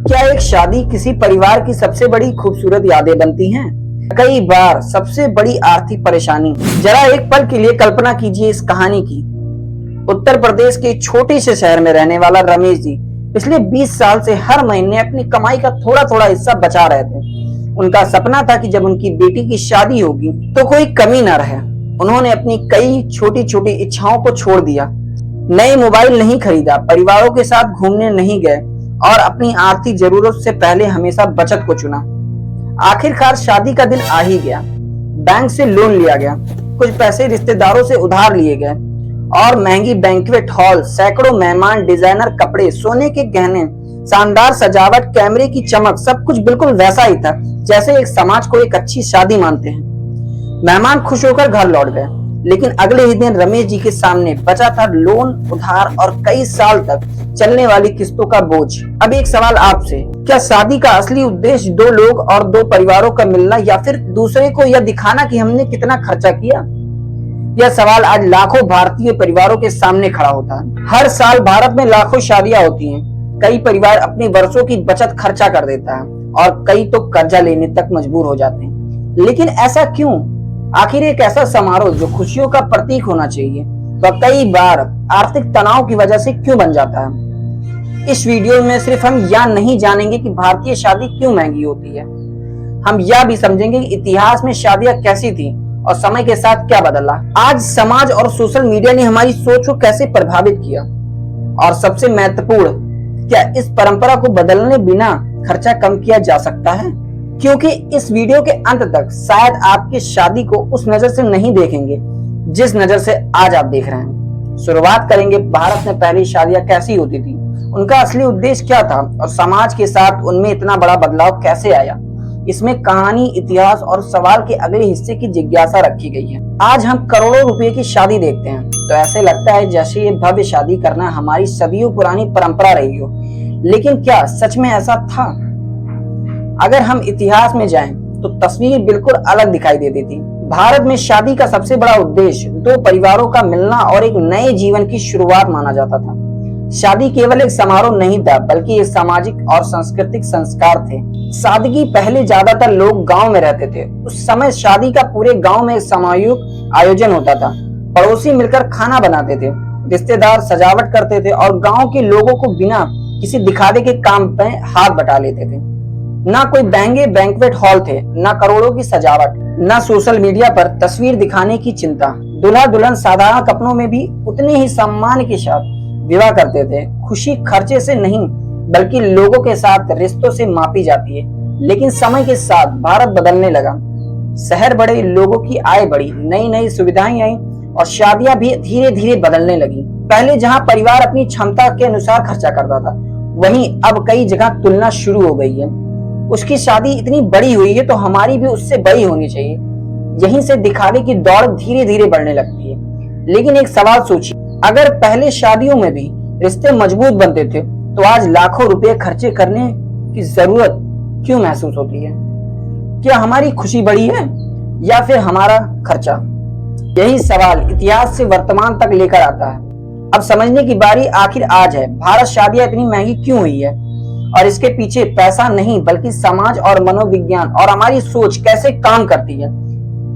क्या एक शादी किसी परिवार की सबसे बड़ी खूबसूरत यादें बनती हैं? कई बार सबसे बड़ी आर्थिक परेशानी। जरा एक पल के लिए कल्पना कीजिए इस कहानी की। उत्तर प्रदेश के छोटे से शहर में रहने वाला रमेश जी पिछले 20 साल से हर महीने अपनी कमाई का थोड़ा थोड़ा हिस्सा बचा रहे थे। उनका सपना था कि जब उनकी बेटी की शादी होगी तो कोई कमी न रहे। उन्होंने अपनी कई छोटी छोटी इच्छाओं को छोड़ दिया। नए मोबाइल नहीं खरीदा, परिवारों के साथ घूमने नहीं गए और अपनी आर्थिक जरूरत से पहले हमेशा बचत को चुना। आखिरकार शादी का दिन आ ही गया। बैंक से लोन लिया गया, कुछ पैसे रिश्तेदारों से उधार लिए गए और महंगी बैंक्वेट हॉल, सैकड़ों मेहमान, डिजाइनर कपड़े, सोने के गहने, शानदार सजावट, कैमरे की चमक, सब कुछ बिल्कुल वैसा ही था जैसे एक समाज को एक अच्छी शादी मानते हैं। मेहमान खुश होकर घर लौट गए, लेकिन अगले ही दिन रमेश जी के सामने बचा था लोन, उधार और कई साल तक चलने वाली किस्तों का बोझ। अब एक सवाल आपसे, क्या शादी का असली उद्देश्य दो लोग और दो परिवारों का मिलना या फिर दूसरे को यह दिखाना कि हमने कितना खर्चा किया? यह सवाल आज लाखों भारतीय परिवारों के सामने खड़ा होता है। हर साल भारत में लाखों शादियां होती हैं। कई परिवार अपनी वर्षों की बचत खर्चा कर देता है और कई तो कर्जा लेने तक मजबूर हो जाते हैं। लेकिन ऐसा क्यों? आखिर एक ऐसा समारोह जो खुशियों का प्रतीक होना चाहिए तो कई बार आर्थिक तनाव की वजह से क्यों बन जाता है? इस वीडियो में सिर्फ हम यह नहीं जानेंगे कि भारतीय शादी क्यों महंगी होती है, हम यह भी समझेंगे कि इतिहास में शादियां कैसी थी और समय के साथ क्या बदला। आज समाज और सोशल मीडिया ने हमारी सोच को कैसे प्रभावित किया, और सबसे महत्वपूर्ण, क्या इस परंपरा को बदलने बिना खर्चा कम किया जा सकता है? क्योंकि इस वीडियो के अंत तक शायद आपकी शादी को उस नजर से नहीं देखेंगे जिस नजर से आज आप देख रहे हैं। शुरुआत करेंगे भारत में पहली शादियां कैसी होती थी, उनका असली उद्देश्य क्या था और समाज के साथ उनमें इतना बड़ा बदलाव कैसे आया। इसमें कहानी, इतिहास और सवाल के अगले हिस्से की जिज्ञासा रखी गई है। आज हम करोड़ों रुपए की शादी देखते हैं तो ऐसे लगता है जैसे ये भव्य शादी करना हमारी सदियों पुरानी परंपरा रही हो, लेकिन क्या सच में ऐसा था? अगर हम इतिहास में जाएं तो तस्वीर बिल्कुल अलग दिखाई देती थी। भारत में शादी का सबसे बड़ा उद्देश्य दो परिवारों का मिलना और एक नए जीवन की शुरुआत माना जाता था। शादी केवल एक समारोह नहीं था, बल्कि एक सामाजिक और सांस्कृतिक संस्कार थे। सादगी पहले ज्यादातर लोग गांव में रहते थे। उस समय शादी का पूरे गांव में एक सामूहिक आयोजन होता था। पड़ोसी मिलकर खाना बनाते थे, रिश्तेदार सजावट करते थे और गांव के लोगों को बिना किसी दिखावे के काम में हाथ बटा लेते थे। ना कोई महंगे बैंक्वेट हॉल थे, ना करोड़ों की सजावट, ना सोशल मीडिया पर तस्वीर दिखाने की चिंता। दूल्हा दुल्हन साधारण कपड़ों में भी उतने ही सम्मान के साथ विवाह करते थे। खुशी खर्चे से नहीं बल्कि लोगों के साथ, रिश्तों से मापी जाती है। लेकिन समय के साथ भारत बदलने लगा। शहर बढ़े, लोगों की आय बढ़ी, नई नई सुविधाएं आई और शादियां भी धीरे धीरे बदलने लगी। पहले जहां परिवार अपनी क्षमता के अनुसार खर्चा करता था, वहीं अब कई जगह तुलना शुरू हो गई है। उसकी शादी इतनी बड़ी हुई है तो हमारी भी उससे बड़ी होनी चाहिए। यहीं से दिखावे की दौड़ धीरे धीरे बढ़ने लगती है। लेकिन एक सवाल सोचिए, अगर पहले शादियों में भी रिश्ते मजबूत बनते थे तो आज लाखों रुपए खर्चे करने की जरूरत क्यों महसूस होती है? क्या हमारी खुशी बढ़ी है या फिर हमारा खर्चा? यही सवाल इतिहास से वर्तमान तक लेकर आता है। अब समझने की बारी आखिर आज है। भारत शादियां इतनी महंगी क्यों हुई है और इसके पीछे पैसा नहीं बल्कि समाज और मनोविज्ञान और हमारी सोच कैसे काम करती है।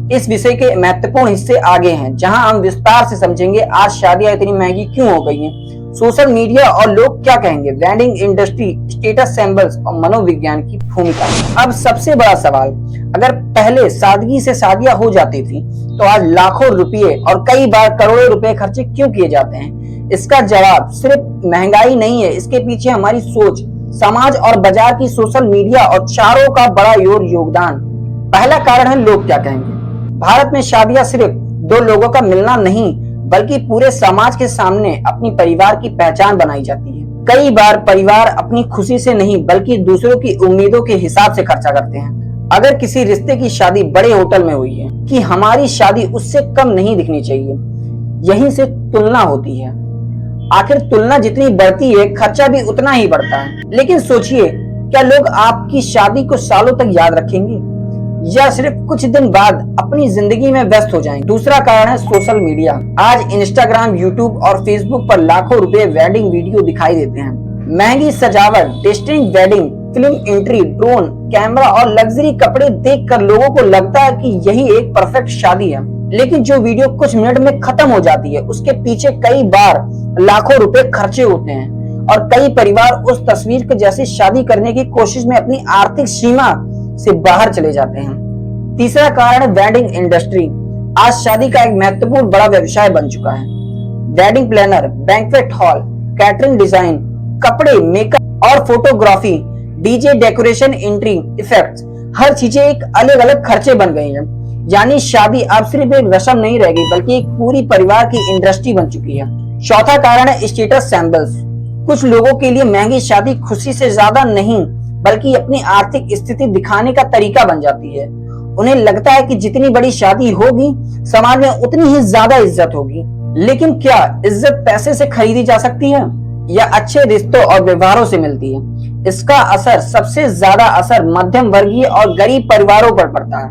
इस विषय के महत्वपूर्ण हिस्से आगे हैं, जहां हम विस्तार से समझेंगे आज शादियां इतनी महंगी क्यों हो गई हैं, सोशल मीडिया और लोग क्या कहेंगे, वेडिंग इंडस्ट्री, स्टेटस सिंबल्स और मनोविज्ञान की भूमिका। अब सबसे बड़ा सवाल, अगर पहले सादगी से शादियां हो जाती थी तो आज लाखों रुपये और कई बार करोड़ों रुपए खर्चे क्यों किए जाते हैं? इसका जवाब सिर्फ महंगाई नहीं है, इसके पीछे हमारी सोच, समाज और बाजार की, सोशल मीडिया और चारों का बड़ा योगदान। पहला कारण है लोग क्या कहेंगे। भारत में शादियां सिर्फ दो लोगों का मिलना नहीं बल्कि पूरे समाज के सामने अपनी परिवार की पहचान बनाई जाती है। कई बार परिवार अपनी खुशी से नहीं बल्कि दूसरों की उम्मीदों के हिसाब से खर्चा करते हैं। अगर किसी रिश्ते की शादी बड़े होटल में हुई है कि हमारी शादी उससे कम नहीं दिखनी चाहिए। यहीं से तुलना होती है। आखिर तुलना जितनी बढ़ती है खर्चा भी उतना ही बढ़ता है। लेकिन सोचिए, क्या लोग आपकी शादी को सालों तक याद रखेंगे या सिर्फ कुछ दिन बाद अपनी जिंदगी में व्यस्त हो जाएंगे? दूसरा कारण है सोशल मीडिया। आज इंस्टाग्राम, यूट्यूब और फेसबुक पर लाखों रुपए वेडिंग वीडियो दिखाई देते हैं। महंगी सजावट, डिस्टिंग wedding, film entry, drone, camera और लग्जरी कपड़े देखकर लोगों को लगता है कि यही एक परफेक्ट शादी है। लेकिन जो वीडियो कुछ मिनट में खत्म हो जाती है, उसके पीछे कई बार लाखों रुपए खर्चे होते हैं और कई परिवार उस तस्वीर के जैसी शादी करने की कोशिश में अपनी आर्थिक सीमा से बाहर चले जाते हैं। तीसरा कारण है वेडिंग इंडस्ट्री। आज शादी का एक महत्वपूर्ण बड़ा व्यवसाय बन चुका है। Wedding planner, banquet hall, catering design, कपड़े, मेकअप और photography, DJ, decoration, entry, effects, हर चीजें एक अलग अलग खर्चे बन गई हैं। यानी शादी अब सिर्फ एक रस्म नहीं रह गई, बल्कि एक पूरी परिवार की इंडस्ट्री बन चुकी है। चौथा कारण है स्टेटस सिंबल्स। कुछ लोगों के लिए महंगी शादी खुशी से ज्यादा नहीं, बल्कि अपनी आर्थिक स्थिति दिखाने का तरीका बन जाती है। उन्हें लगता है कि जितनी बड़ी शादी होगी, समाज में उतनी ही ज्यादा इज्जत होगी। लेकिन क्या इज्जत पैसे से खरीदी जा सकती है या अच्छे रिश्तों और व्यवहारों से मिलती है? इसका असर, सबसे ज्यादा असर मध्यम वर्गीय और गरीब परिवारों पर पड़ता है।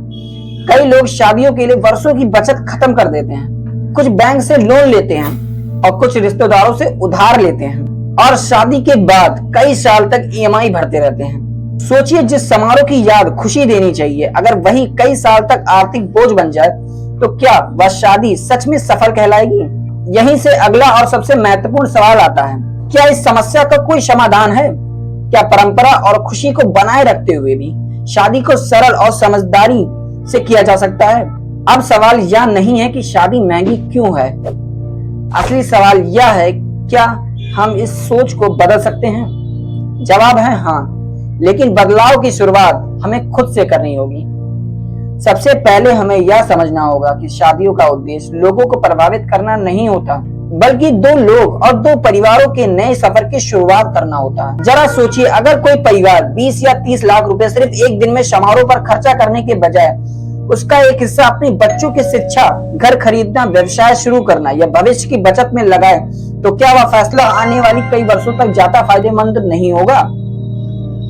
कई लोग शादियों के लिए वर्षों की बचत खत्म कर देते हैं। कुछ बैंक से लोन लेते हैं और कुछ रिश्तेदारों से उधार लेते हैं और शादी के बाद कई साल तक ईएमआई भरते रहते हैं। सोचिए, जिस समारोह की याद खुशी देनी चाहिए, अगर वही कई साल तक आर्थिक बोझ बन जाए, तो क्या वह शादी सच में सफल कहलाएगी? यहीं से अगला और सबसे महत्वपूर्ण सवाल आता है, क्या इस समस्या का कोई समाधान है? क्या परंपरा और खुशी को बनाए रखते हुए भी शादी को सरल और समझदारी से किया जा सकता है? अब सवाल यह नहीं है कि शादी महंगी क्यों है, असली सवाल यह है, क्या हम इस सोच को बदल सकते हैं? जवाब है हाँ, लेकिन बदलाव की शुरुआत हमें खुद से करनी होगी। सबसे पहले हमें यह समझना होगा कि शादियों का उद्देश्य लोगों को प्रभावित करना नहीं होता, बल्कि दो लोग और दो परिवारों के नए सफर की शुरुआत करना होता है। जरा सोचिए, अगर कोई परिवार 20 या 30 लाख रुपए सिर्फ एक दिन में समारोह पर खर्चा करने के बजाय उसका एक हिस्सा अपने बच्चों की शिक्षा, घर खरीदना, व्यवसाय शुरू करना या भविष्य की बचत में लगाए, तो क्या वह फैसला आने वाली कई वर्षों तक ज्यादा फायदेमंद नहीं होगा?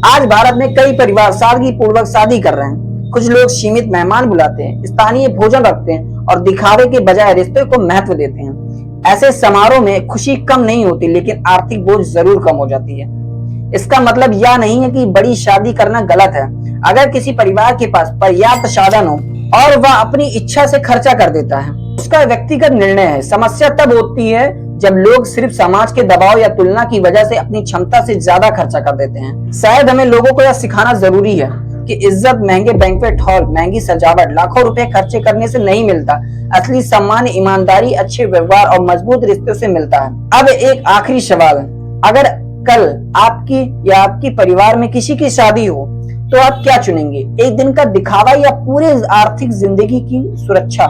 आज भारत में कई परिवार सादगी पूर्वक शादी कर रहे हैं। कुछ लोग सीमित मेहमान बुलाते हैं, स्थानीय भोजन रखते हैं और दिखावे के बजाय रिश्ते को महत्व देते हैं। ऐसे समारोह में खुशी कम नहीं होती, लेकिन आर्थिक बोझ जरूर कम हो जाती है। इसका मतलब यह नहीं है कि बड़ी शादी करना गलत है। अगर किसी परिवार के पास पर्याप्त साधन हो और वह अपनी इच्छा से खर्चा कर देता है, उसका व्यक्तिगत निर्णय है। समस्या तब होती है जब लोग सिर्फ समाज के दबाव या तुलना की वजह से अपनी क्षमता से ज्यादा खर्चा कर देते हैं। शायद हमें लोगों को यह सिखाना जरूरी है कि इज्जत महंगे बैंक्वेट हॉल, महंगी सजावट, लाखों रुपए खर्चे करने से नहीं मिलता। असली सम्मान ईमानदारी, अच्छे व्यवहार और मजबूत रिश्तों से मिलता है। अब एक आखिरी सवाल, अगर कल आपकी या आपकी परिवार में किसी की शादी हो, तो आप क्या चुनेंगे? एक दिन का दिखावा या पूरे आर्थिक जिंदगी की सुरक्षा?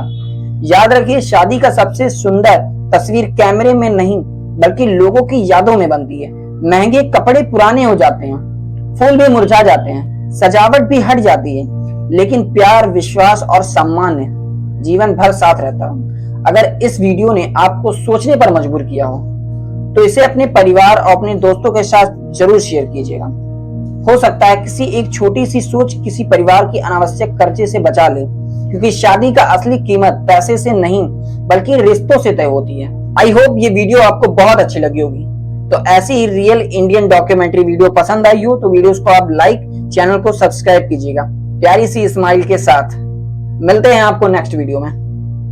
याद रखिए, शादी का सबसे सुंदर तस्वीर कैमरे में नहीं, बल्कि लोगों की यादों में बनती है। महंगे कपड़े पुराने हो जाते हैं, फूल भी मुरझा जाते हैं, सजावट भी हट जाती है, लेकिन प्यार, विश्वास और सम्मान जीवन भर साथ रहता है। अगर इस वीडियो ने आपको सोचने पर मजबूर किया हो, तो इसे अपने परिवार और अपने दोस्तों के साथ जरूर शेयर कीजिएगा। हो सकता है किसी एक छोटी सी सोच किसी परिवार की अनावश्यक कर्जे से बचा ले, क्योंकि शादी का असली कीमत पैसे से नहीं, बल्कि रिश्तों से तय होती है। आई होप ये वीडियो आपको बहुत अच्छी लगी होगी। तो ऐसी ही रियल इंडियन डॉक्यूमेंट्री वीडियो पसंद आई हो तो वीडियोस को आप लाइक, चैनल को सब्सक्राइब कीजिएगा। प्यारी सी स्माइल के साथ मिलते हैं आपको नेक्स्ट वीडियो में।